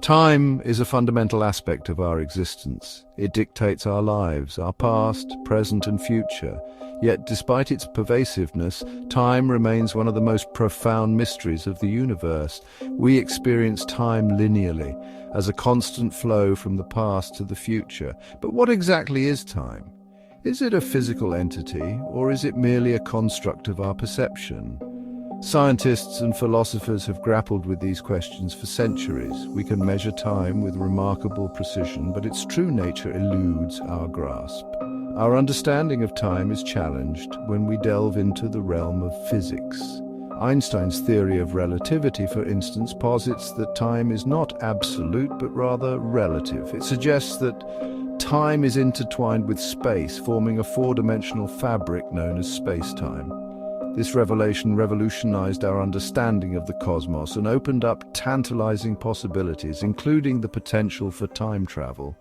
Time is a fundamental aspect of our existence. It dictates our lives, our past, present and future. Yet, despite its pervasiveness, time remains one of the most profound mysteries of the universe. We experience time linearly, as a constant flow from the past to the future. But what exactly is time? Is it a physical entity, or is it merely a construct of our perception? Scientists and philosophers have grappled with these questions for centuries. We can measure time with remarkable precision, but its true nature eludes our grasp. Our understanding of time is challenged when we delve into the realm of physics. Einstein's theory of relativity, for instance, posits that time is not absolute, but rather relative. It suggests that time is intertwined with space, forming a four-dimensional fabric known as space-time. This revelation revolutionized our understanding of the cosmos and opened up tantalizing possibilities, including the potential for time travel.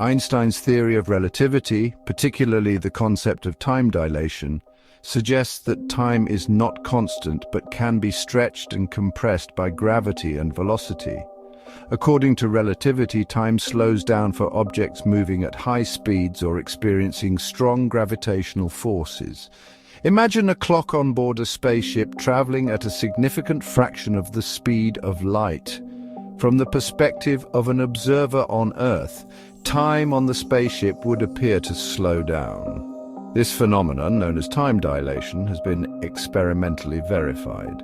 Einstein's theory of relativity, particularly the concept of time dilation, suggests that time is not constant but can be stretched and compressed by gravity and velocity. According to relativity, time slows down for objects moving at high speeds or experiencing strong gravitational forces. Imagine a clock on board a spaceship traveling at a significant fraction of the speed of light. From the perspective of an observer on Earth, time on the spaceship would appear to slow down. This phenomenon, known as time dilation, has been experimentally verified.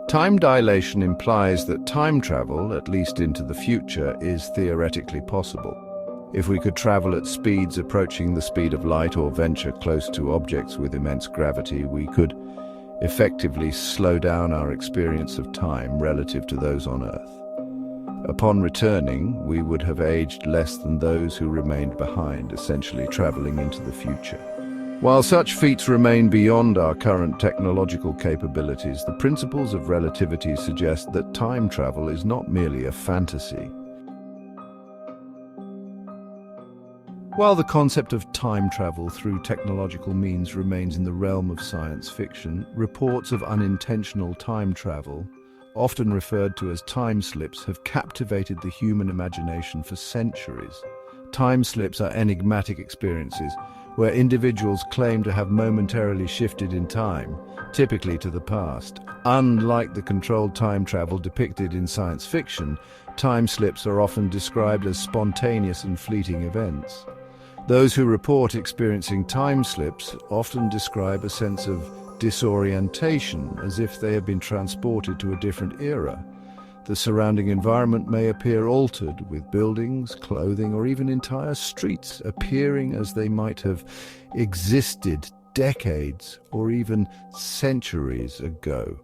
Time dilation implies that time travel, at least into the future, is theoretically possible. If we could travel at speeds approaching the speed of light or venture close to objects with immense gravity, we could effectively slow down our experience of time relative to those on Earth. Upon returning, we would have aged less than those who remained behind, essentially traveling into the future. While such feats remain beyond our current technological capabilities, the principles of relativity suggest that time travel is not merely a fantasy. While the concept of time travel through technological means remains in the realm of science fiction, reports of unintentional time travel, often referred to as time slips, have captivated the human imagination for centuries. Time slips are enigmatic experiences where individuals claim to have momentarily shifted in time, typically to the past. Unlike the controlled time travel depicted in science fiction, time slips are often described as spontaneous and fleeting events. Those who report experiencing time slips often describe a sense of disorientation, as if they have been transported to a different era. The surrounding environment may appear altered, with buildings, clothing, or even entire streets appearing as they might have existed decades or even centuries ago.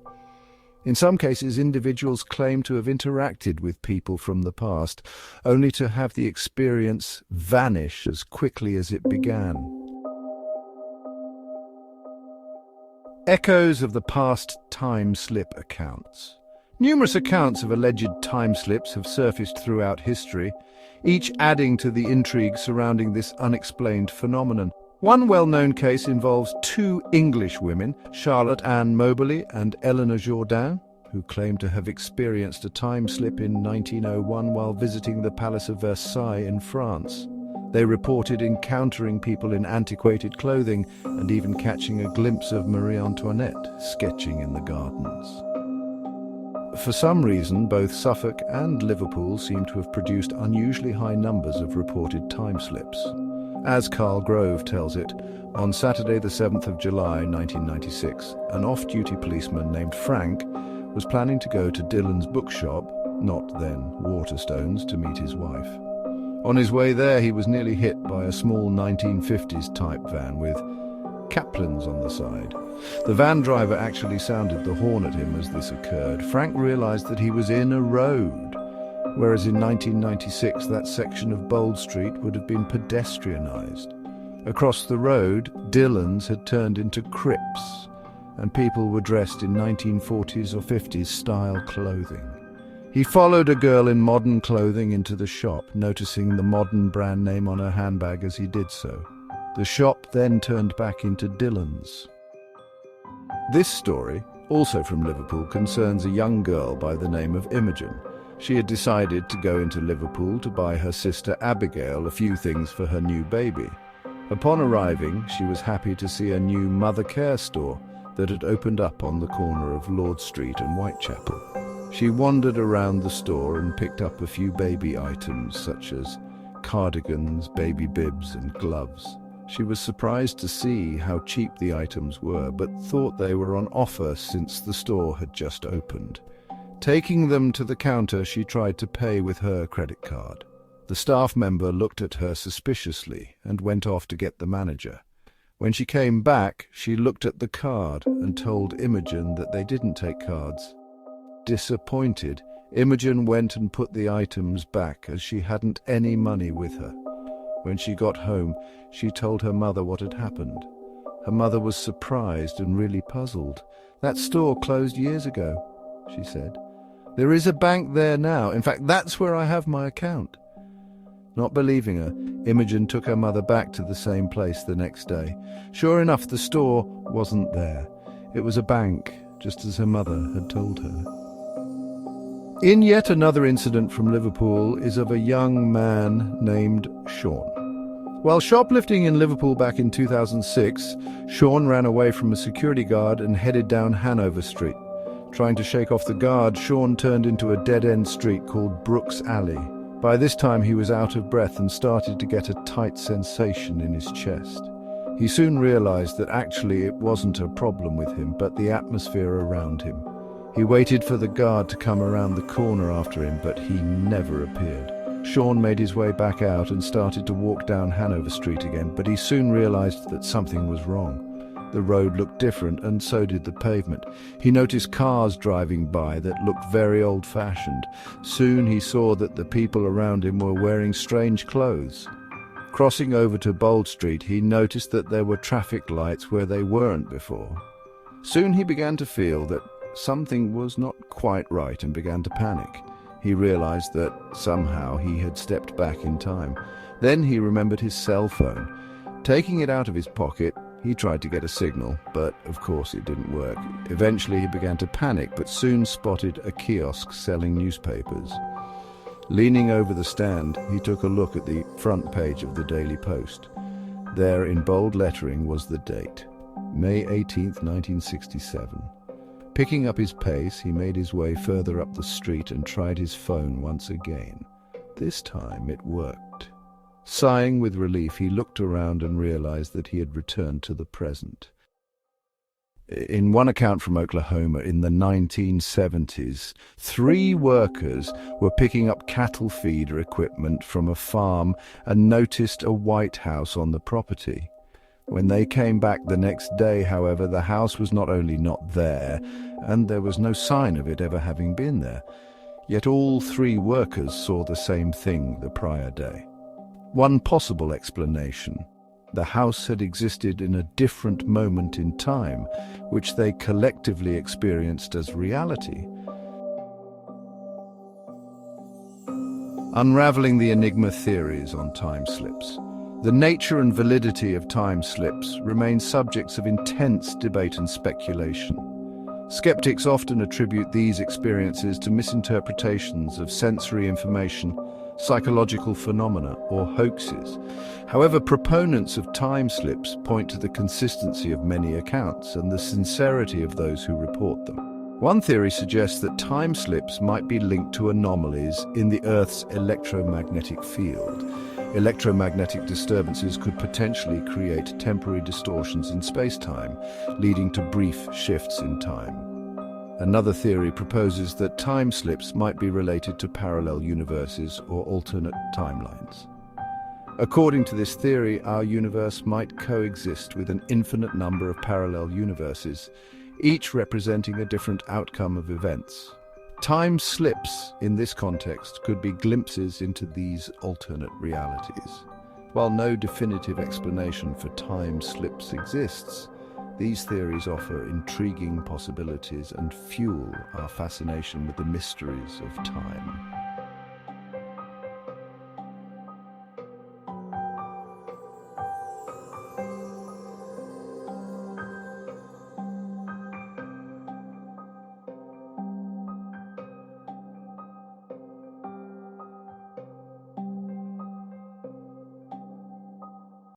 In some cases, individuals claim to have interacted with people from the past, only to have the experience vanish as quickly as it began. Echoes of the past time slip accounts. Numerous accounts of alleged time slips have surfaced throughout history, each adding to the intrigue surrounding this unexplained phenomenon. One well-known case involves two English women, Charlotte Anne Moberly and Eleanor Jourdain, who claim to have experienced a time slip in 1901 while visiting the Palace of Versailles in France. They reported encountering people in antiquated clothing and even catching a glimpse of Marie Antoinette sketching in the gardens. For some reason, both Suffolk and Liverpool seem to have produced unusually high numbers of reported time slips. As Carl Grove tells it, on Saturday the 7th of July 1996, an off-duty policeman named Frank was planning to go to Dillon's bookshop, not then Waterstones, to meet his wife. On his way there, he was nearly hit by a small 1950s type van with Kaplan's on the side. The van driver actually sounded the horn at him as this occurred. Frank realized that he was in a road, whereas in 1996 that section of Bold Street would have been pedestrianized. Across the road, Dillons had turned into crypts, and people were dressed in 1940s or 50s style clothing. He followed a girl in modern clothing into the shop, noticing the modern brand name on her handbag as he did so. The shop then turned back into Dillons. This story, also from Liverpool, concerns a young girl by the name of Imogen. She had decided to go into Liverpool to buy her sister Abigail a few things for her new baby. Upon arriving, she was happy to see a new mother care store that had opened up on the corner of Lord Street and Whitechapel. She wandered around the store and picked up a few baby items such as cardigans, baby bibs and gloves. She was surprised to see how cheap the items were, but thought they were on offer since the store had just opened. Taking them to the counter, she tried to pay with her credit card. The staff member looked at her suspiciously and went off to get the manager. When she came back, she looked at the card and told Imogen that they didn't take cards. Disappointed, Imogen went and put the items back as she hadn't any money with her. When she got home, she told her mother what had happened. Her mother was surprised and really puzzled. "That store closed years ago," she said. "There is a bank there now. In fact, that's where I have my account." Not believing her, Imogen took her mother back to the same place the next day. Sure enough, the store wasn't there. It was a bank, just as her mother had told her. In yet another incident from Liverpool is of a young man named Sean. While shoplifting in Liverpool back in 2006, Sean ran away from a security guard and headed down Hanover Street. Trying to shake off the guard, Sean turned into a dead-end street called Brooks Alley. By this time he was out of breath and started to get a tight sensation in his chest. He soon realized that actually it wasn't a problem with him, but the atmosphere around him. He waited for the guard to come around the corner after him, but he never appeared. Sean made his way back out and started to walk down Hanover Street again, but he soon realized that something was wrong. The road looked different, and so did the pavement. He noticed cars driving by that looked very old-fashioned. Soon he saw that the people around him were wearing strange clothes. Crossing over to Bold Street, he noticed that there were traffic lights where they weren't before. Soon he began to feel that something was not quite right and began to panic. He realized that somehow he had stepped back in time. Then he remembered his cell phone. Taking it out of his pocket, he tried to get a signal, but of course it didn't work. Eventually he began to panic, but soon spotted a kiosk selling newspapers. Leaning over the stand, he took a look at the front page of the Daily Post. There in bold lettering was the date, May 18th, 1967. Picking up his pace, he made his way further up the street and tried his phone once again. This time it worked. Sighing with relief, he looked around and realized that he had returned to the present. In one account from Oklahoma in the 1970s, 3 workers were picking up cattle feeder equipment from a farm and noticed a White House on the property. When they came back the next day, however, the house was not only not there, and there was no sign of it ever having been there, yet all 3 workers saw the same thing the prior day. One possible explanation: the house had existed in a different moment in time, which they collectively experienced as reality. Unraveling the Enigma theories on time slips. The nature and validity of time slips remain subjects of intense debate and speculation. Skeptics often attribute these experiences to misinterpretations of sensory information, psychological phenomena, or hoaxes. However, proponents of time slips point to the consistency of many accounts and the sincerity of those who report them. One theory suggests that time slips might be linked to anomalies in the Earth's electromagnetic field. Electromagnetic disturbances could potentially create temporary distortions in space-time, leading to brief shifts in time. Another theory proposes that time slips might be related to parallel universes or alternate timelines. According to this theory, our universe might coexist with an infinite number of parallel universes, each representing a different outcome of events. Time slips, in this context, could be glimpses into these alternate realities. While no definitive explanation for time slips exists, these theories offer intriguing possibilities and fuel our fascination with the mysteries of time.